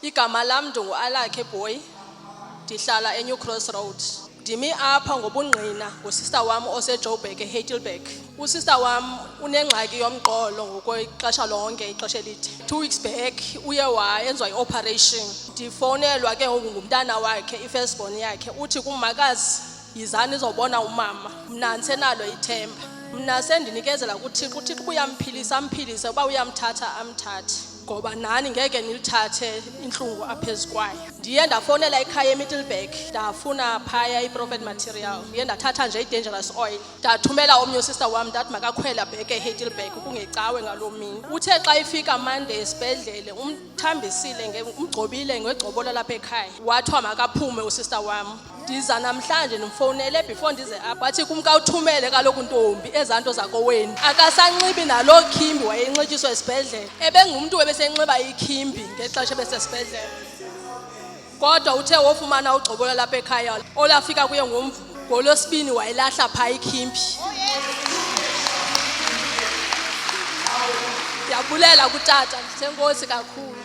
Igama lam ndingu-Alakhe Boy, ndihlala eNew Cross Road. Ndimi apha ngobungqina ngusister wam oseJoburg eHeidelberg. Usister wam unengxaki yomqolo ngokwexesha lonke ixesha elide. 2 weeks back uye wayenziwa i-operation. Ndifowunelwa ke ngoku ngumntana wakhe, i-firstborn yakhe, uthi kumakazi yizani izobona umama. Mna ndisenalo ithemba. Mna sendinikezela kuThixo, uThixo uyamphilisa amphilise, uba uyamthatha amthathe. Ngoba nani ngeke nilithathe inhlungu aphezu kwayo. Ndiye ndafowunela ekhaya eMiddelburg, ndafuna phaya i-prophet material. Ndiye ndathatha nje i-dangerous oil. Ndathumela omnye usister wam ndathi makakhwela bheke eHeidelberg kungecawe ngaloo mini. Uthe xa ifika Monday esibhedlele umthambisile umgcobile ngegcobola lapha ekhaya. Wathiwa makaphume usister wam. Ndiza namhlanje ndimfowunele before ndize apha. Wathi kumka uthumele kaloku ntombi ezanto zakowenu. Akasanxibi naloo khimbi wayenxityiswa esibhedlele. Ebengumntu ebesenxiba ikhimbi ngexesha ebesesibhedlele. Kodwa uthe wofumana ugcobola lapha ekhaya olafika kuye ngolosibini wayilahla phaa ikhimbi. Ndiyabulela kutata, ndisenkosi kakhulu.